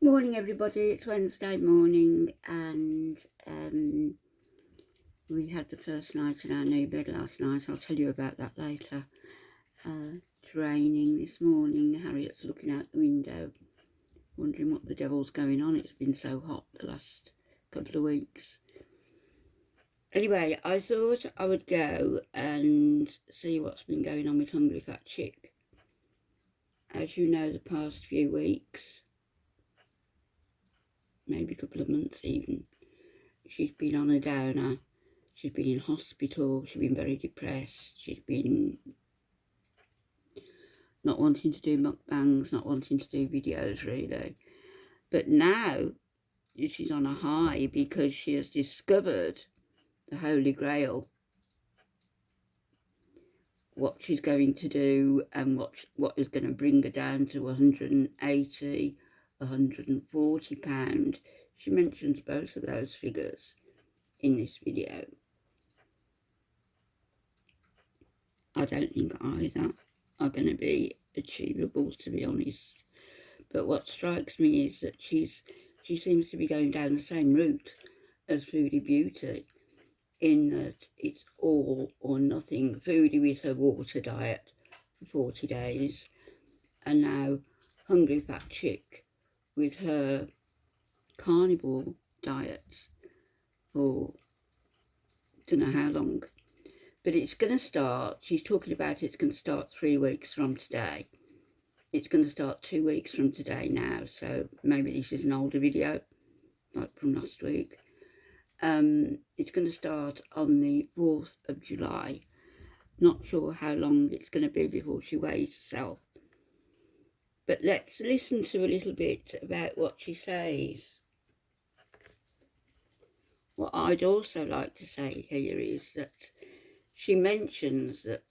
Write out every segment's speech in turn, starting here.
Morning everybody, it's Wednesday morning and we had the first night in our new bed last night. I'll tell you about that later. It's raining this morning. Harriet's looking out the window wondering what the devil's going on. It's been so hot the last couple of weeks. Anyway, I thought I would go and see what's been going on with Hungry Fat Chick. As you know, the past few weeks, maybe a couple of months even, she's been on a downer. She's been in hospital, she's been very depressed, she's been not wanting to do mukbangs, not wanting to do videos really. But now she's on a high because she has discovered the Holy Grail, what she's going to do and what is going to bring her down to 180, 140 pound. She mentions both of those figures in this video. I don't think either are going to be achievable, to be honest. But what strikes me is that she seems to be going down the same route as Foodie Beauty, in that it's all or nothing. Foodie with her water diet for 40 days, and now Hungry Fat Chick with her carnivore diet for don't know how long. But it's going to start, she's talking about it's going to start 3 weeks from today. It's going to start 2 weeks from today now, so maybe this is an older video, like from last week. It's going to start on the 4th of July. Not sure how long it's going to be before she weighs herself. But let's listen to a little bit about what she says. What I'd also like to say here is that she mentions that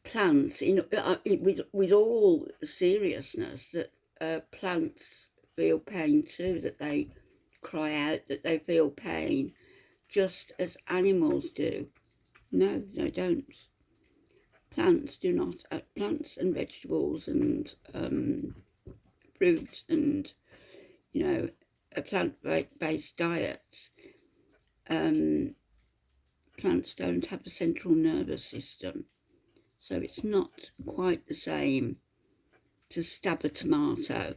plants, with all seriousness, that plants feel pain too, that they cry out, that they feel pain just as animals do. No, they don't. Plants do not. Plants and vegetables and fruit and, a plant-based diet. Plants don't have a central nervous system, so it's not quite the same to stab a tomato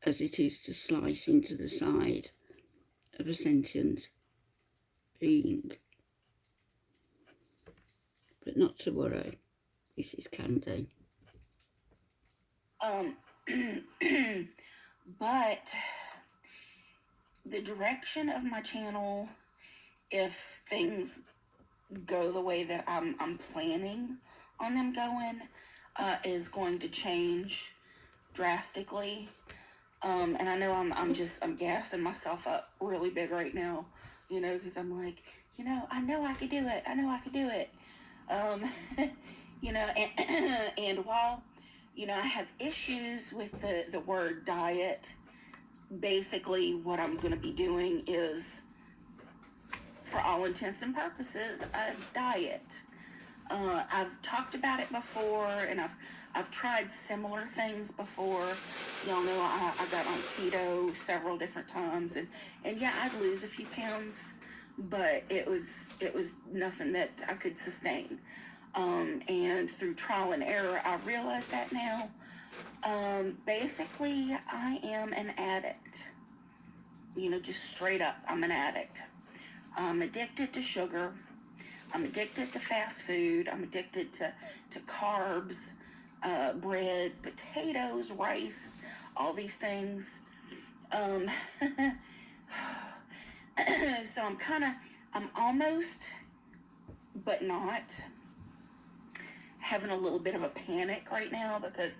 as it is to slice into the side of a sentient being. But not to worry, this is Candy. But the direction of my channel, if things go the way that I'm planning on them going, is going to change drastically. And I know I'm gassing myself up really big right now, because I'm like, I know I could do it. I know I could do it. And while, I have issues with the word diet, basically what I'm going to be doing is, for all intents and purposes, a diet. I've talked about it before, and I've tried similar things before. Y'all know I got on keto several different times, and yeah, I'd lose a few pounds, but it was nothing that I could sustain. And through trial and error, I realize that now. Basically, I am an addict. Just straight up, I'm an addict. I'm addicted to sugar. I'm addicted to fast food. I'm addicted to carbs, bread, potatoes, rice, all these things. So I'm almost, but not, having a little bit of a panic right now, because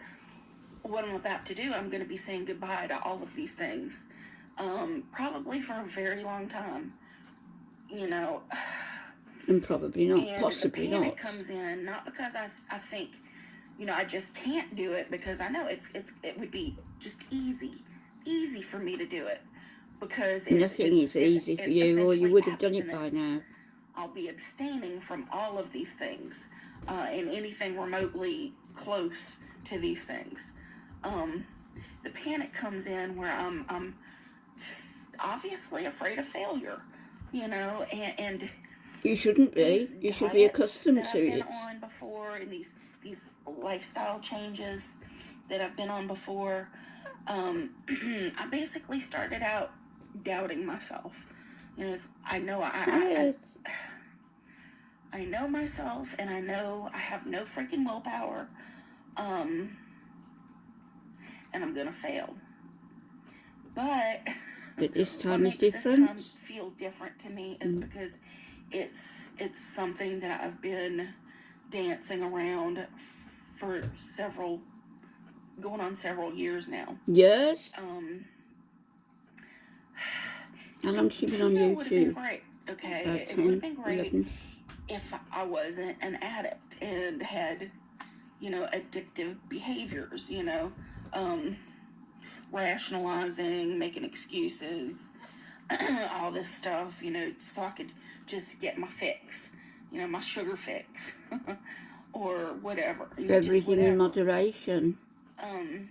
what I'm about to do, I'm going to be saying goodbye to all of these things, probably for a very long time, And probably not, and possibly the panic not. comes in, not because I think, I just can't do it, because I know it would be just easy for me to do it, because nothing is easy for you, or you would have done it by now. I'll be abstaining from all of these things, and anything remotely close to these things. the panic comes in where I'm obviously afraid of failure, and You shouldn't be. these You should be diets accustomed that to I've been it. on before, and these lifestyle changes that I've been on before, I basically started out doubting myself. I know Yes. I know myself, and I know I have no freaking willpower, and I'm gonna fail. But But this what time is makes this time different. feel different to me is because it's something that I've been dancing around for going on several years now. Yes. Um, How long's she been on keto would have been YouTube? great. Okay, About it would have 10, been great 11. if I wasn't an addict and had, addictive behaviors. Rationalizing, making excuses, all this stuff. So I could just get my fix. My sugar fix, or whatever. Everything in moderation. Um,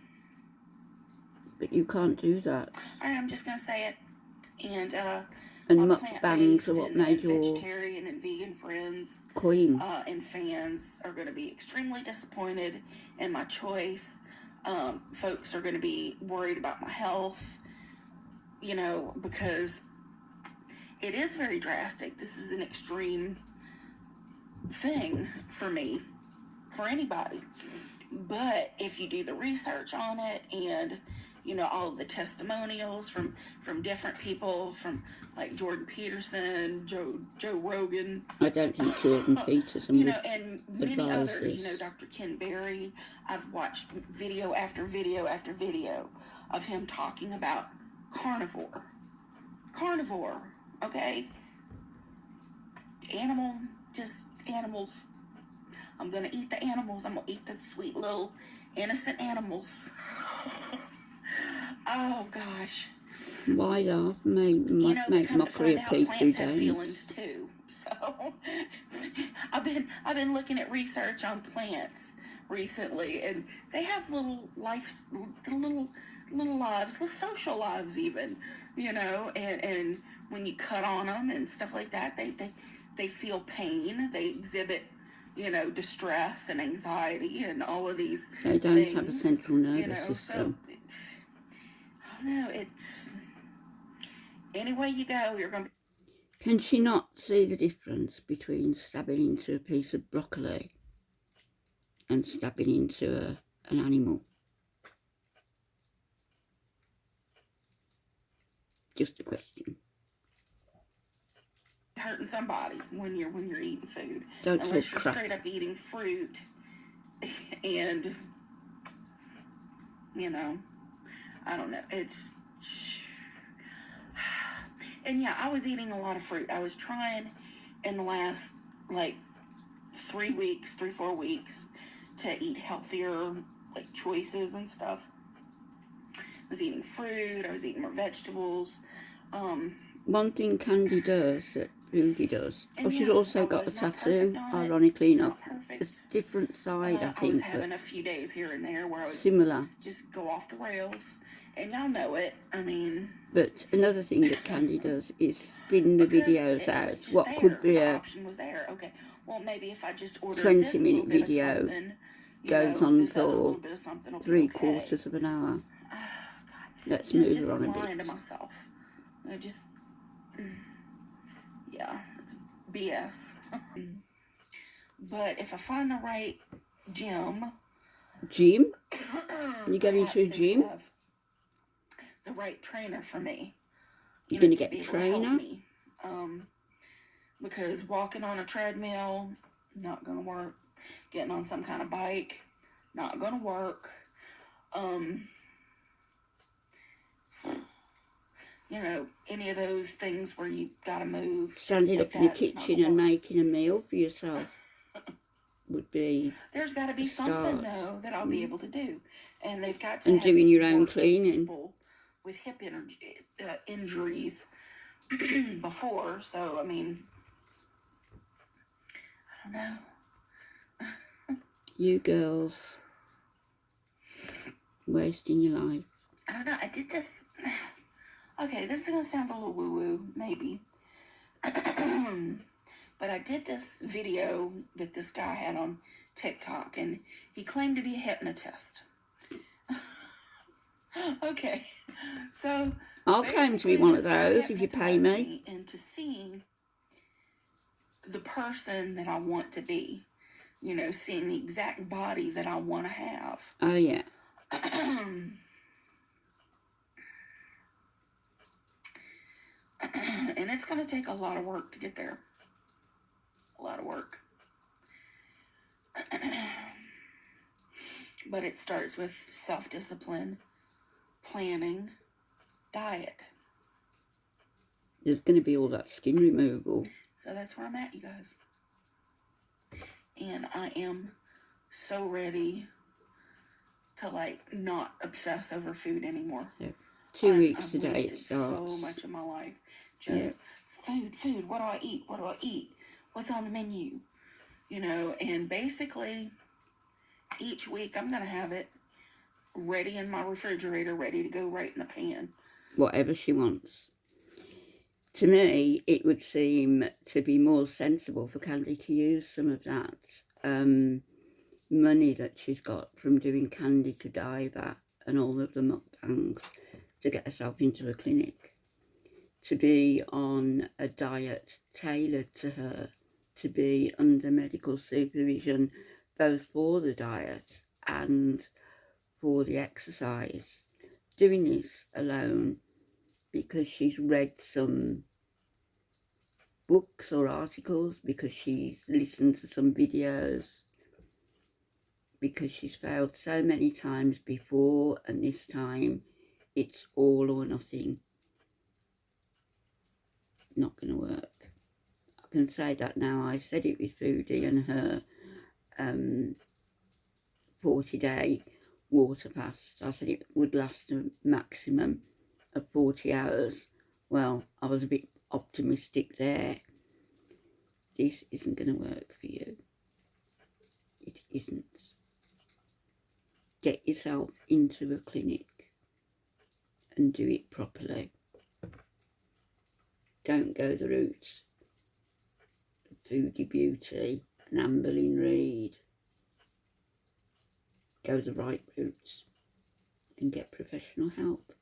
But you can't do that. I'm just gonna say it. And And my mukbangs plant-based are what and made your vegetarian and vegan friends queen. and fans are going to be extremely disappointed in my choice. Folks are going to be worried about my health, because it is very drastic. This is an extreme thing for me, for anybody. But if you do the research on it and all of the testimonials from different people, from like Jordan Peterson, Joe Rogan, I don't think Jordan Peterson would and many advise others, this. Dr. Ken Berry. I've watched video after video after video of him talking about carnivore, okay? Animals. I'm gonna eat the animals. I'm gonna eat the sweet little innocent animals. Oh gosh. Why laugh? Make mockery of people who plants have don't. feelings too. So I've been looking at research on plants recently, and they have little lives, little lives, little social lives even, and when you cut on them and stuff like that, they feel pain, they exhibit distress and anxiety and all of these They don't things, have a central nervous system. So I don't know, it's anyway you go, you're going to. Can she not see the difference between stabbing into a piece of broccoli and stabbing into an animal? Just a question. Hurting somebody when you're eating food. Don't unless talk you're crap. straight up eating fruit and I don't know, it's and yeah, I was eating a lot of fruit. I was trying in the last like 4 weeks to eat healthier like choices and stuff. I was eating fruit, I was eating more vegetables. One thing Candy does that Ruby does. And Oh, she's yeah, also I got a was not tattoo, perfect on it. ironically enough. Not perfect. It's a different side, I I was think, having but a few days here and there where I would similar. just go off the rails, and y'all know it. I mean, But another thing that Candy does is spin the because videos it out. was just What there. could be The a option was there. Okay, well maybe if I just order 20-minute video goes on for three-quarters of an hour. Let's move just her on a lying bit. to myself. Yeah, it's BS. But if I find the right gym, You going to a gym? The right trainer for me. You're going to get be a able to help trainer? me. Because walking on a treadmill, not going to work. Getting on some kind of bike, not going to work. Any of those things where you got to move. Standing like up in the that, it's not kitchen gonna and work. making a meal for yourself would be There's got to be a something, start. though, that I'll be able to do. And they've got to And have doing your own worked with cleaning. people with hip injuries before. So, I mean, I don't know. You girls wasting your life. I don't know, I did this. Okay, this is going to sound a little woo-woo, maybe. But I did this video that this guy had on TikTok, and he claimed to be a hypnotist. Okay, so I'll claim to be one of those if you pay me. Into seeing the person that I want to be, you know, seeing the exact body that I want to have. Oh yeah. And it's going to take a lot of work to get there. A lot of work. But it starts with self-discipline, planning, diet. There's going to be all that skin removal. So that's where I'm at, you guys. And I am so ready to, like, not obsess over food anymore. Yeah. 2 weeks today it wasted starts. so much of my life. Just food. What do I eat? What do I eat? What's on the menu? You know, and basically each week I'm going to have it ready in my refrigerator, ready to go right in the pan. Whatever she wants. To me, it would seem to be more sensible for Candy to use some of that money that she's got from doing Candy Godiva and all of the mukbangs to get herself into a clinic, to be on a diet tailored to her, to be under medical supervision, both for the diet and for the exercise. Doing this alone because she's read some books or articles, because she's listened to some videos, because she's failed so many times before, and this time it's all or nothing. Not going to work. I can say that now. I said it with Foodie and her 40-day water fast. I said it would last a maximum of 40 hours. Well, I was a bit optimistic there. This isn't going to work for you. It isn't. Get yourself into a clinic and do it properly. Don't go the route of Foodie Beauty and Amberlyn Reid. Go the right route and get professional help.